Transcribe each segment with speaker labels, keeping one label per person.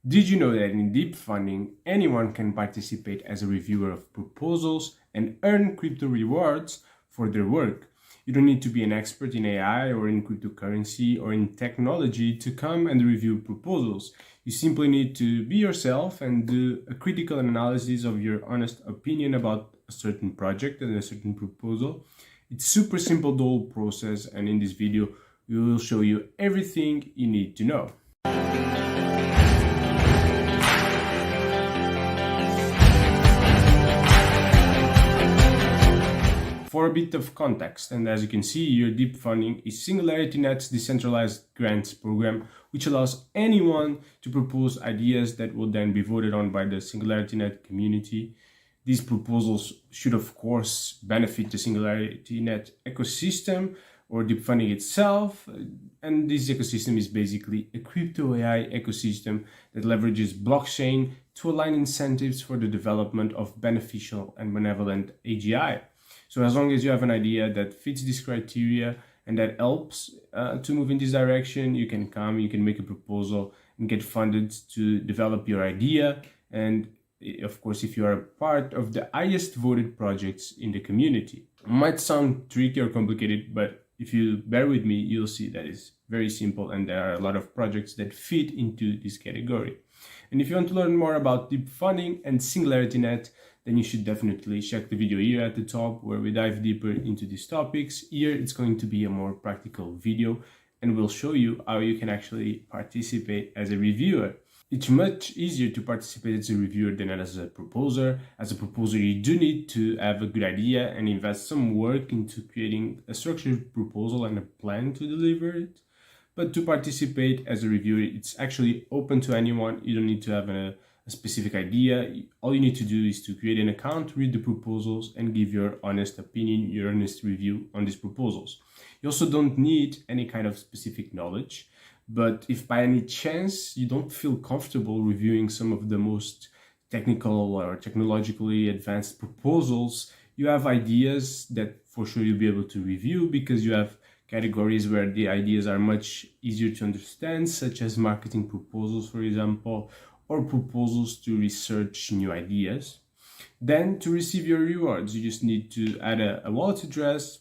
Speaker 1: Did you know that in deep funding, anyone can participate as a reviewer of proposals and earn crypto rewards for their work? You don't need to be an expert in AI or in cryptocurrency or in technology to come and review proposals. You simply need to be yourself and do a critical analysis of your honest opinion about a certain project and a certain proposal. It's super simple, the whole process, and in this video, we will show you everything you need to know. For a bit of context, and as you can see here, deep funding is SingularityNet's decentralized grants program, which allows anyone to propose ideas that will then be voted on by the SingularityNet community. These proposals should, of course, benefit the SingularityNet ecosystem or deep funding itself. And this ecosystem is basically a crypto AI ecosystem that leverages blockchain to align incentives for the development of beneficial and benevolent AGI. So as long as you have an idea that fits this criteria and that helps to move in this direction, you can come, you can make a proposal and get funded to develop your idea. And of course, if you are a part of the highest voted projects in the community. It might sound tricky or complicated, but if you bear with me, you'll see that it's very simple and there are a lot of projects that fit into this category. And if you want to learn more about deep funding and SingularityNet, then you should definitely check the video here at the top where we dive deeper into these topics. Here it's going to be a more practical video and we'll show you how you can actually participate as a reviewer. It's much easier to participate as a reviewer than as a proposer. As a proposer, you do need to have a good idea and invest some work into creating a structured proposal and a plan to deliver it. But to participate as a reviewer, it's actually open to anyone. You don't need to have a specific idea. All you need to do is to create an account, read the proposals, and give your honest opinion, your honest review on these proposals. You also don't need any kind of specific knowledge, but if by any chance you don't feel comfortable reviewing some of the most technical or technologically advanced proposals, you have ideas that for sure you'll be able to review because you have categories where the ideas are much easier to understand, such as marketing proposals, for example, or proposals to research new ideas. Then to receive your rewards, you just need to add a wallet address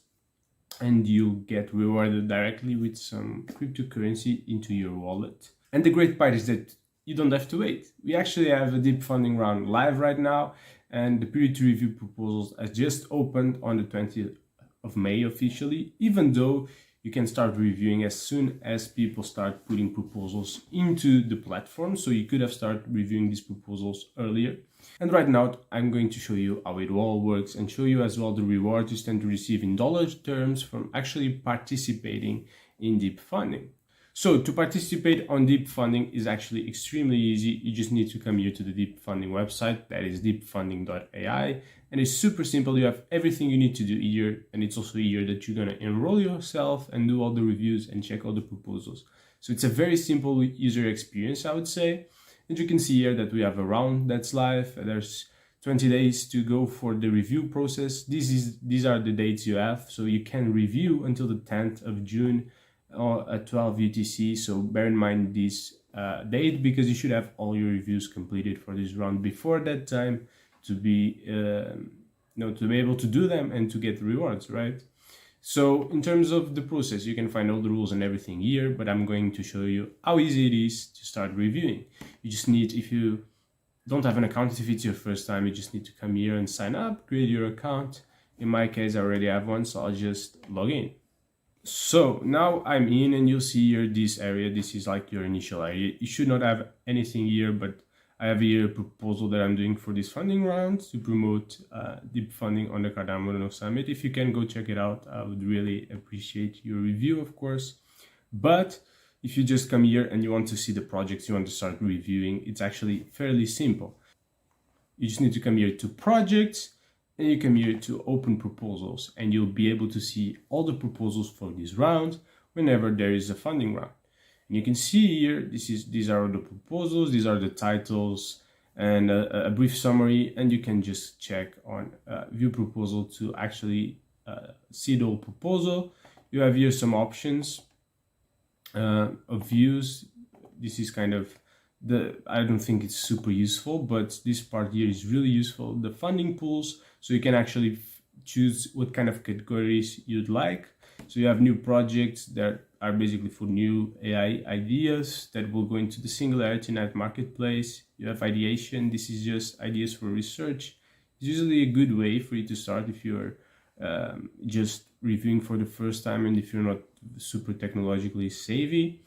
Speaker 1: and you'll get rewarded directly with some cryptocurrency into your wallet. And the great part is that you don't have to wait. We actually have a deep funding round live right now and the period to review proposals has just opened on the 20th of May officially, even though you can start reviewing as soon as people start putting proposals into the platform. So you could have started reviewing these proposals earlier. And right now, I'm going to show you how it all works and show you as well the rewards you stand to receive in dollar terms from actually participating in deep funding. So to participate on deep funding is actually extremely easy. You just need to come here to the deep funding website, that is deepfunding.ai, and it's super simple. You have everything you need to do here, and it's also here that you're gonna enroll yourself and do all the reviews and check all the proposals. So it's a very simple user experience, I would say. And you can see here that we have a round that's live. There's 20 days to go for the review process. These are the dates you have, so you can review until the 10th of June or at 12 UTC. So bear in mind this date because you should have all your reviews completed for this round before that time to be to be able to do them and to get rewards, right? So in terms of the process, you can find all the rules and everything here, but I'm going to show you how easy it is to start reviewing. You just need, if you don't have an account, if it's your first time, you just need to come here and sign up, create your account. In my case, I already have one, so I'll just log in. So now I'm in and you'll see here this area. This is like your initial area. You should not have anything here, but I have here a proposal that I'm doing for this funding round to promote deep funding on the Cardano Summit. If you can go check it out, I would really appreciate your review, of course. But if you just come here and you want to see the projects you want to start reviewing, it's actually fairly simple. You just need to come here to projects and you come here to open proposals and you'll be able to see all the proposals for this round whenever there is a funding round. And you can see here, these are the proposals, these are the titles and a brief summary, and you can just check on view proposal to actually see the whole proposal. You have here some options of views. This is kind of I don't think it's super useful, but this part here is really useful. The funding pools, so you can actually choose what kind of categories you'd like. So you have new projects that are basically for new AI ideas that will go into the Singularity Net marketplace. You have ideation. This is just ideas for research. It's usually a good way for you to start if you're just reviewing for the first time and if you're not super technologically savvy.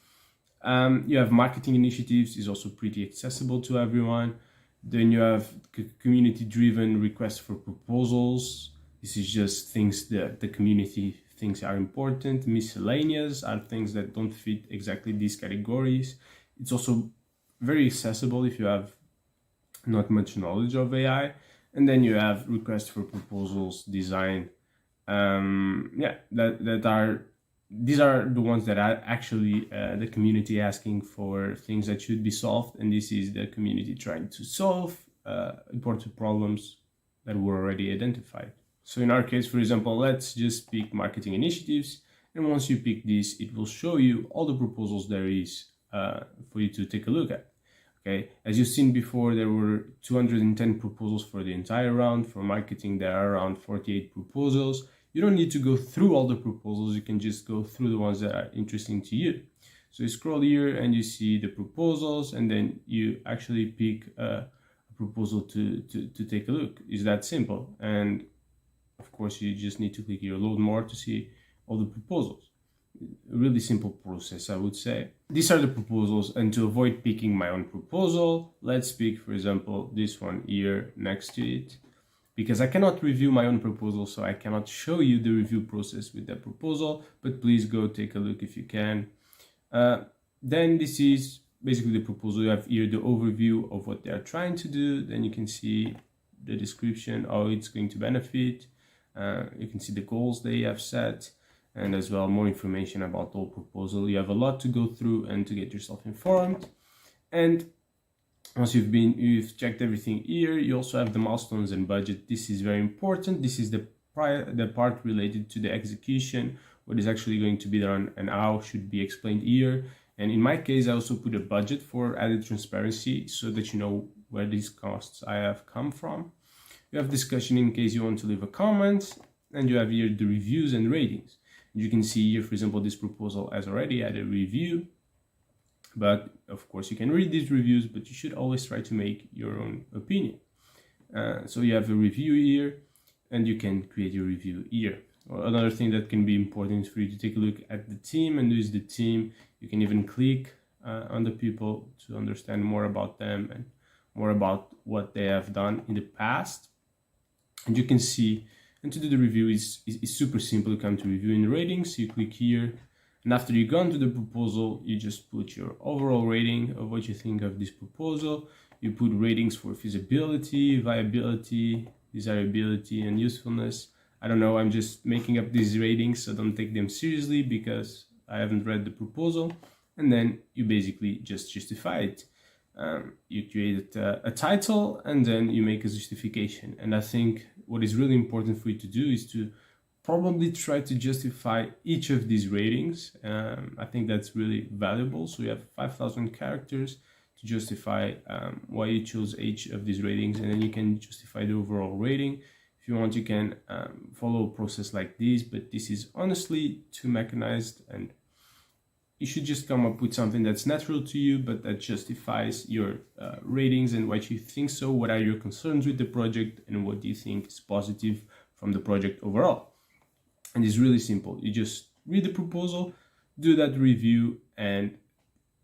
Speaker 1: You have marketing initiatives, is also pretty accessible to everyone. Then you have community-driven requests for proposals. This is just things that the community thinks are important. Miscellaneous are things that don't fit exactly these categories. It's also very accessible if you have not much knowledge of AI. And then you have requests for proposals, design. These are the ones that are actually the community asking for things that should be solved, and this is the community trying to solve important problems that were already identified. So in our case, for example, let's just pick marketing initiatives, and once you pick this, it will show you all the proposals there is for you to take a look at. Okay, as you've seen before, there were 210 proposals for the entire round. For marketing, there are around 48 proposals. You don't need to go through all the proposals. You can just go through the ones that are interesting to you. So you scroll here and you see the proposals, and then you actually pick a proposal to take a look. It's that simple. And of course, you just need to click here, load more, to see all the proposals. A really simple process, I would say. These are the proposals, and to avoid picking my own proposal, let's pick, for example, this one here next to it, because I cannot review my own proposal, so I cannot show you the review process with that proposal, but please go take a look if you can. Then this is basically the proposal. You have here the overview of what they are trying to do. Then you can see the description, how it's going to benefit. You can see the goals they have set, and as well more information about the whole proposal. You have a lot to go through and to get yourself informed. And once you've checked everything here, you also have the milestones and budget. This is very important. This is the part related to the execution, what is actually going to be done and how should be explained here. And in my case, I also put a budget for added transparency so that you know where these costs I have come from. You have discussion in case you want to leave a comment, and you have here the reviews and ratings. You can see here, for example, this proposal has already had a review, but of course you can read these reviews, but you should always try to make your own opinion. So you have a review here, and you can create your review here. Another thing that can be important is for you to take a look at the team, and who's the team. You can even click on the people to understand more about them and more about what they have done in the past. And you can see, and to do the review is super simple. You come to review and ratings, you click here, and after you go into the proposal, you just put your overall rating of what you think of this proposal. You put ratings for feasibility, viability, desirability, and usefulness. I don't know, I'm just making up these ratings, so don't take them seriously because I haven't read the proposal. And then you basically just justify it. You create a title, and then you make a justification. And I think what is really important for you to do is to probably try to justify each of these ratings. I think that's really valuable. So you have 5,000 characters to justify why you chose each of these ratings, and then you can justify the overall rating. If you want, you can follow a process like this, but this is honestly too mechanized, and you should just come up with something that's natural to you, but that justifies your ratings and what you think. So what are your concerns with the project, and what do you think is positive from the project overall? And it's really simple. You just read the proposal, do that review, and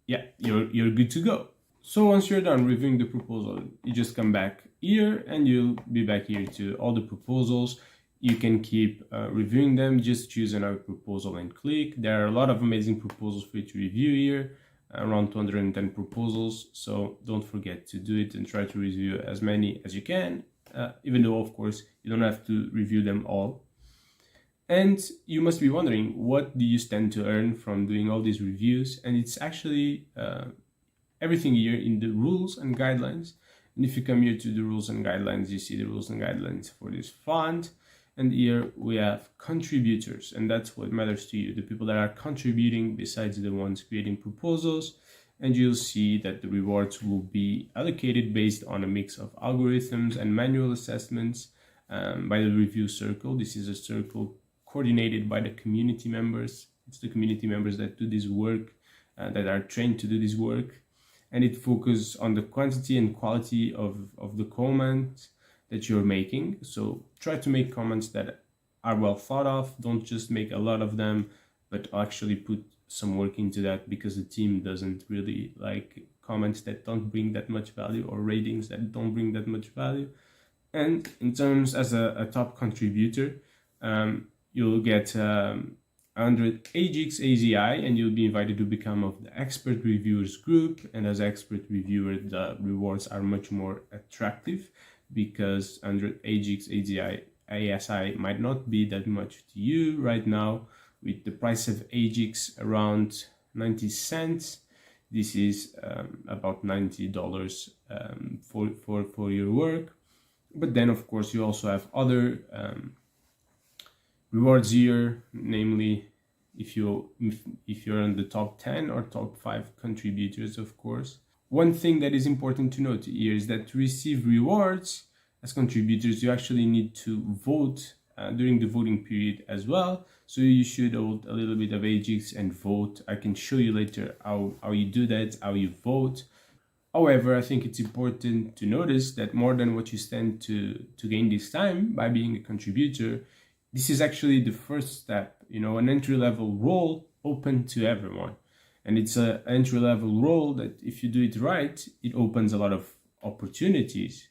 Speaker 1: yeah, you're good to go. So once you're done reviewing the proposal, you just come back here, and you'll be back here to all the proposals. You can keep reviewing them. Just choose another proposal and click. There are a lot of amazing proposals for you to review here, around 210 proposals. So don't forget to do it and try to review as many as you can, even though, of course, you don't have to review them all. And you must be wondering, what do you stand to earn from doing all these reviews? And it's actually everything here in the rules and guidelines. And if you come here to the rules and guidelines, you see the rules and guidelines for this fund. And here we have contributors, and that's what matters to you, the people that are contributing besides the ones creating proposals. and you'll see that the rewards will be allocated based on a mix of algorithms and manual assessments by the review circle. This is a circle coordinated by the community members. It's the community members that do this work, that are trained to do this work, and it focuses on the quantity and quality of the comments that you're making. So try to make comments that are well thought of. Don't just make a lot of them, but actually put some work into that, because the team doesn't really like comments that don't bring that much value or ratings that don't bring that much value. And in terms as a top contributor, you'll get 100 AGIX ASI, and you'll be invited to become of the expert reviewers group. And as expert reviewer, the rewards are much more attractive, because 100 AGIX ASI might not be that much to you right now. With the price of AGIX around 90 cents, this is about $90 for your work. But then of course you also have other rewards here, namely if you're in the top 10 or top 5 contributors, of course. One thing that is important to note here is that to receive rewards as contributors, you actually need to vote during the voting period as well. So you should hold a little bit of AGIX and vote. I can show you later how you do that, how you vote. However, I think it's important to notice that more than what you stand to gain this time by being a contributor, this is actually the first step, an entry-level role open to everyone. And it's an entry-level role that if you do it right, it opens a lot of opportunities.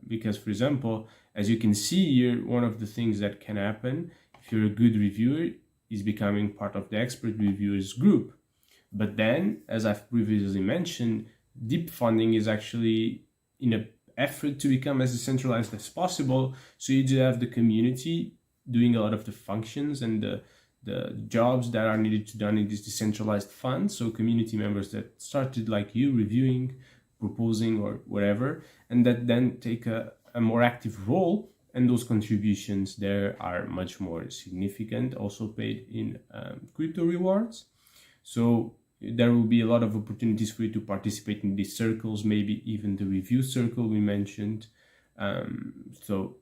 Speaker 1: Because, for example, as you can see here, one of the things that can happen if you're a good reviewer is becoming part of the expert reviewers group. But then, as I've previously mentioned, deep funding is actually in an effort to become as decentralized as possible. So you do have the community doing a lot of the functions and the jobs that are needed to done in this decentralized fund. So community members that started like you, reviewing, proposing, or whatever, and that then take a more active role, and those contributions there are much more significant, also paid in crypto rewards. So there will be a lot of opportunities for you to participate in these circles, maybe even the review circle we mentioned. So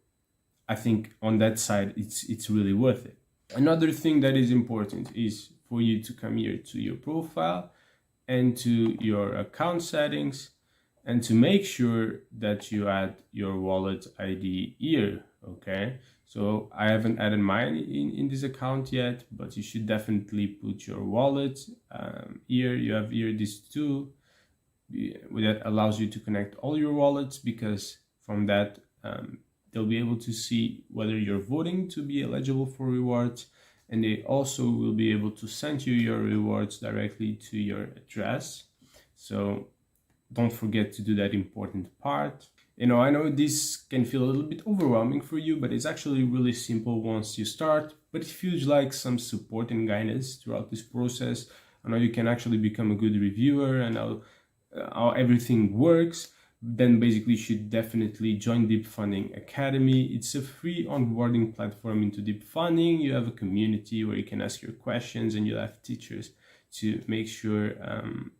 Speaker 1: I think on that side, it's really worth it. Another thing that is important is for you to come here to your profile and to your account settings, and to make sure that you add your wallet ID here, okay? So I haven't added mine in this account yet, but you should definitely put your wallet here. You have here this tool that allows you to connect all your wallets, because from that, they'll be able to see whether you're voting to be eligible for rewards, and they also will be able to send you your rewards directly to your address. So don't forget to do that important part. I know this can feel a little bit overwhelming for you, but it's actually really simple once you start. But if you'd like some support and guidance throughout this process, I know you can actually become a good reviewer and how everything works, then basically you should definitely join Deep Funding Academy. It's a free onboarding platform into deep funding. You have a community where you can ask your questions, and you'll have teachers to make sure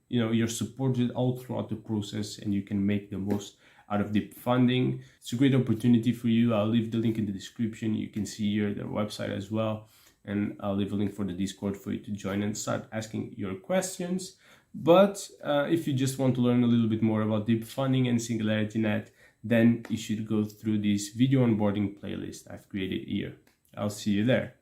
Speaker 1: you're supported all throughout the process, and you can make the most out of deep funding. It's a great opportunity for you. I'll leave the link in the description. You can see here their website as well, and I'll leave a link for the Discord for you to join and start asking your questions. But if you just want to learn a little bit more about deep funding and SingularityNet, then you should go through this video onboarding playlist I've created here. I'll see you there.